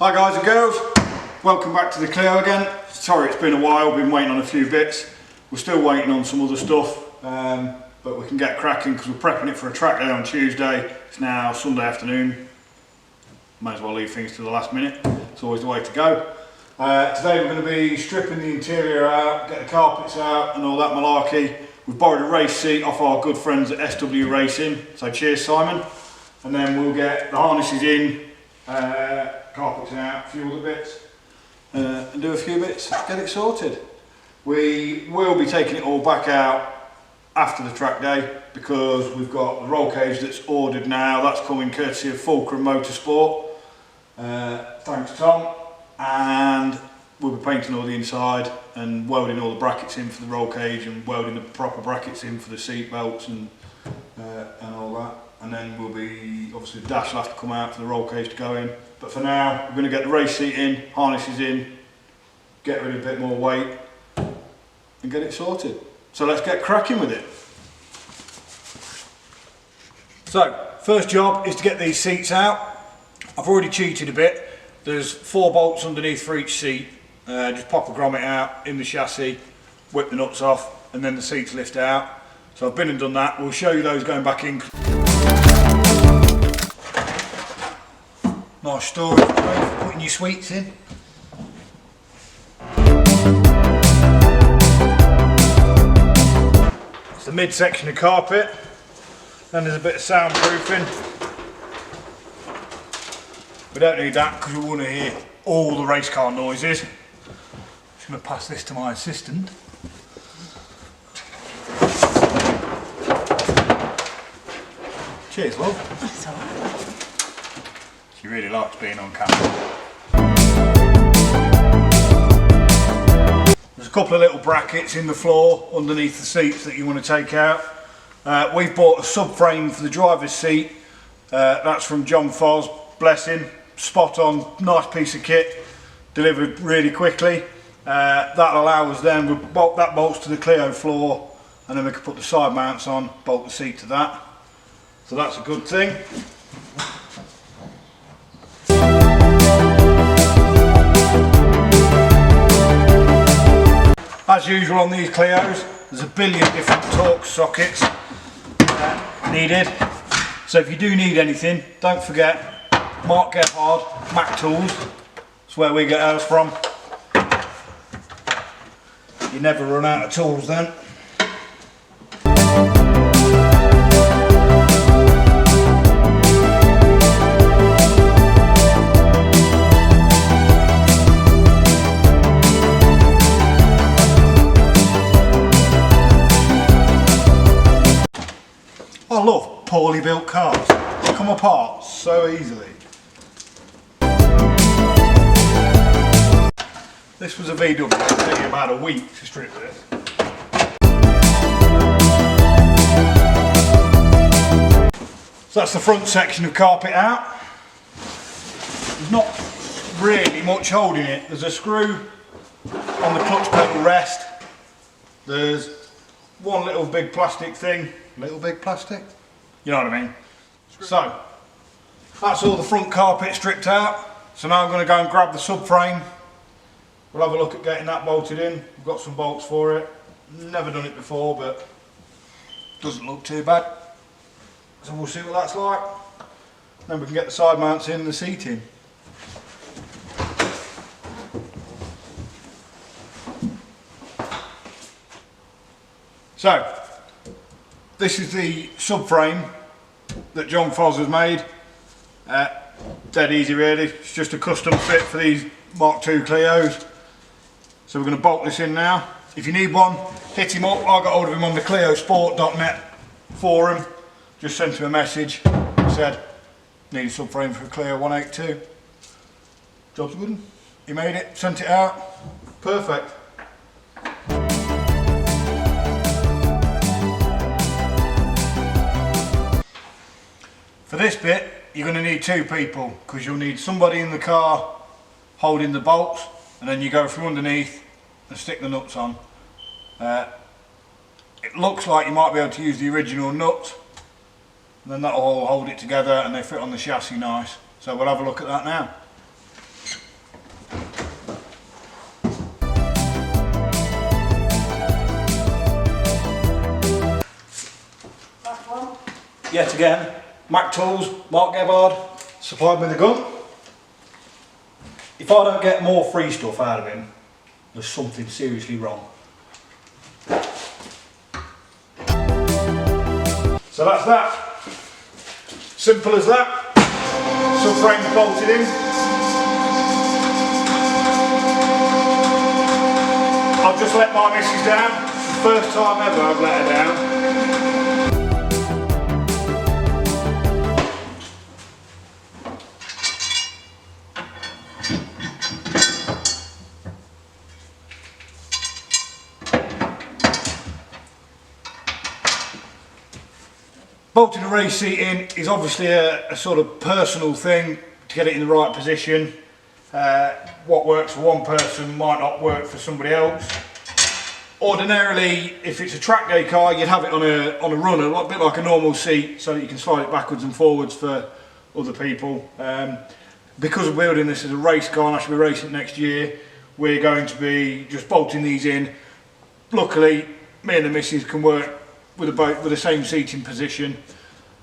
Hi guys and girls, welcome back to the Clio again. Sorry it's been a while, been waiting on a few bits. We're still waiting on some other stuff, but we can get cracking because we're prepping it for a track day on Tuesday. It's now Sunday afternoon. Might as well leave things to the last minute, it's always the way to go. Today we're going to be stripping the interior out, get the carpets out and all that malarkey. We've borrowed a race seat off our good friends at SW Racing, so cheers Simon. And then we'll get the harnesses in, carpets out, a few other bits, and do a few bits, get it sorted. We will be taking it all back out after the track day because we've got the roll cage that's ordered now. That's coming courtesy of Fulcrum Motorsport, thanks Tom, and we'll be painting all the inside and welding all the brackets in for the roll cage and welding the proper brackets in for the seat belts and all that. And then we'll be, obviously the dash will have to come out for the roll cage to go in. But for now, we're going to get the race seat in, harnesses in, get rid of a bit more weight and get it sorted. So let's get cracking with it. So, first job is to get these seats out. I've already cheated a bit. There's 4 bolts underneath for each seat. Just pop a grommet out in the chassis, whip the nuts off, and then the seats lift out. So I've been and done that. We'll show you those going back in. Nice storage tray for putting your sweets in. It's the mid-section of carpet. Then there's a bit of soundproofing. We don't need that because we want to hear all the race car noises. Just going to pass this to my assistant. Cheers, love. That's alright. She really likes being on camera. There's a couple of little brackets in the floor underneath the seats that you want to take out. We've bought a subframe for the driver's seat. That's from John Foz, bless him. Spot on, nice piece of kit, delivered really quickly. That'll allow us then, we'll bolt that bolts to the Clio floor and then we can put the side mounts on, bolt the seat to that. So that's a good thing. As usual on these Clios, there's a billion different torque sockets needed. So if you do need anything, don't forget Mark Gebhard, Mac Tools. That's where we get ours from. You never run out of tools then. I love poorly built cars. They come apart so easily. This was a VW, it took me about a week to strip this. So that's the front section of carpet out. There's not really much holding it. There's a screw on the clutch pedal rest. There's one little big plastic thing. Little big plastic? You know what I mean? So, that's all the front carpet stripped out. So now I'm going to go and grab the subframe. We'll have a look at getting that bolted in. We've got some bolts for it. Never done it before, but doesn't look too bad. So we'll see what that's like. Then we can get the side mounts in and the seating. So, this is the subframe that John Foz has made. Dead easy really, it's just a custom fit for these Mark II Clios. So we're going to bolt this in now. If you need one, hit him up. I got hold of him on the cliosport.net forum. Just sent him a message, said, need a subframe for a Clio 182. Job's good. He made it, sent it out. Perfect. For this bit, you're going to need 2 people because you'll need somebody in the car holding the bolts and then you go from underneath and stick the nuts on. It looks like you might be able to use the original nuts and then that'll all hold it together and they fit on the chassis nice. So we'll have a look at that now. yet again, Mac Tools, Mark Gebhard, supplied me the gun. If I don't get more free stuff out of him, there's something seriously wrong. So that's that. Simple as that. Subframe's bolted in. I've just let my missus down. First time ever I've let her down. Bolting a race seat in is obviously a sort of personal thing to get it in the right position. What works for one person might not work for somebody else. Ordinarily, if it's a track day car, you'd have it on a runner, a bit like a normal seat, so that you can slide it backwards and forwards for other people. Because we're building this as a race car and I should be racing next year, we're going to be just bolting these in. Luckily, me and the missus can work with the same seating position.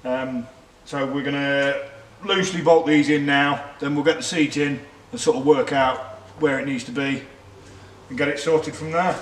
So we're going to loosely bolt these in now, then we'll get the seat in and sort of work out where it needs to be and get it sorted from there.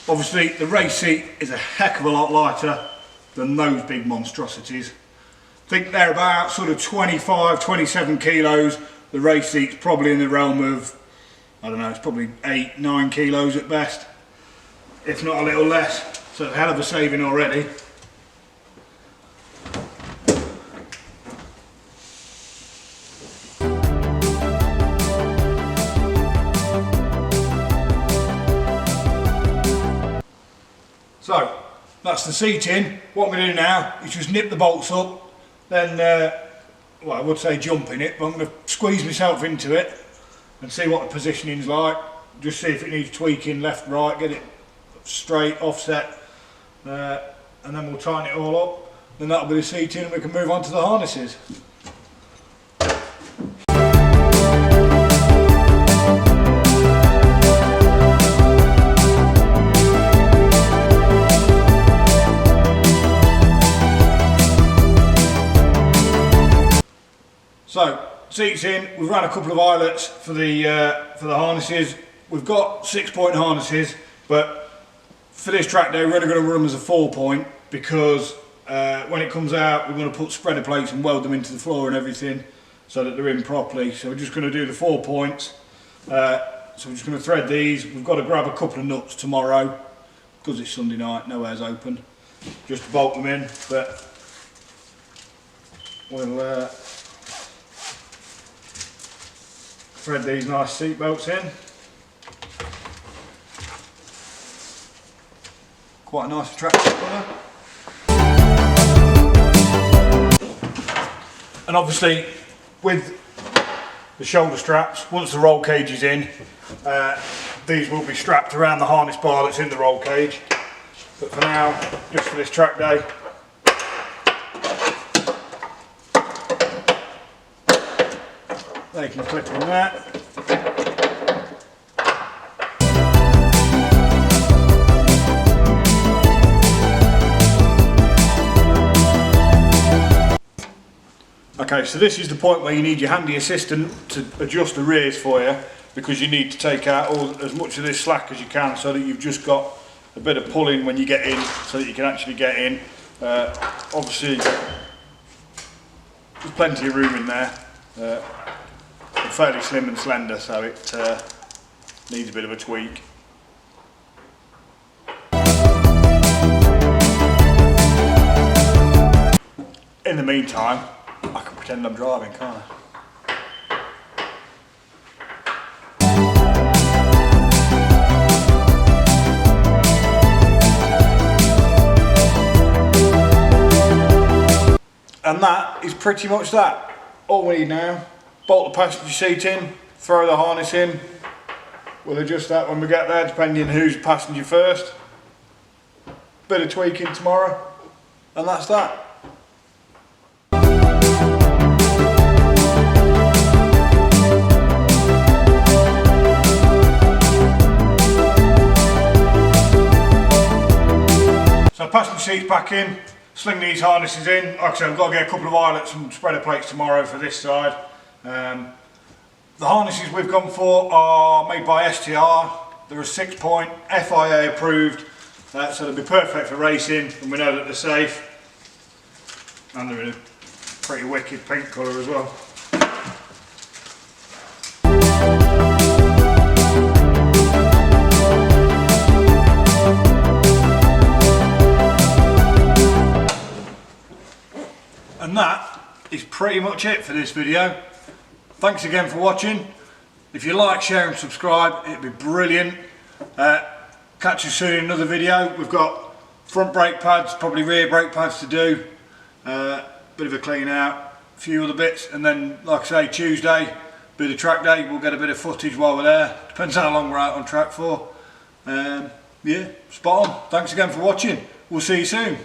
Obviously the race seat is a heck of a lot lighter than those big monstrosities. I think they're about sort of 25, 27 kilos. The race seat's probably in the realm of, I don't know, it's probably 8, 9 kilos at best, if not a little less. So it's a hell of a saving already. So that's the seat in. What I'm going to do now is just nip the bolts up, then, well, I would say jump in it, but I'm going to squeeze myself into it and see what the positioning's like. Just see if it needs tweaking left, right, get it straight, offset, and then we'll tighten it all up. Then that'll be the seat in and we can move on to the harnesses. So, seats in, we've run a couple of eyelets for the harnesses. We've got 6-point harnesses, but for this track day we're only going to run them as a 4-point because when it comes out we're going to put spreader plates and weld them into the floor and everything so that they're in properly. So we're just going to do the 4 points. So we're just going to thread these. We've got to grab a couple of nuts tomorrow because it's Sunday night, nowhere's open, just to bolt them in, but we'll thread these nice seat belts in. Quite a nice attractive colour. And obviously with the shoulder straps, once the roll cage is in, these will be strapped around the harness bar that's in the roll cage. But for now, just for this track day, they can clip on that. Okay, so this is the point where you need your handy assistant to adjust the rears for you, because you need to take out as much of this slack as you can so that you've just got a bit of pulling when you get in, so that you can actually get in. Obviously, there's plenty of room in there. It's fairly slim and slender, so it needs a bit of a tweak. In the meantime, I can pretend I'm driving, can't I? And that is pretty much that. All we need now, bolt the passenger seat in, throw the harness in. We'll adjust that when we get there, depending on who's passenger first. Bit of tweaking tomorrow, and that's that. So passenger seats back in, sling these harnesses in. Like I said, I've got to get a couple of eyelets and spreader plates tomorrow for this side. The harnesses we've gone for are made by STR. They're a 6-point, FIA approved, so they'll be perfect for racing, and we know that they're safe. And they're in a pretty wicked pink colour as well. And that is pretty much it for this video. Thanks again for watching. If you like, share and subscribe, it'd be brilliant. Catch you soon in another video. We've got front brake pads, probably rear brake pads to do. Bit of a clean out, a few other bits, and then like I say, Tuesday, bit of track day. We'll get a bit of footage while we're there. Depends how long we're out on track for. Yeah, spot on. Thanks again for watching. We'll see you soon.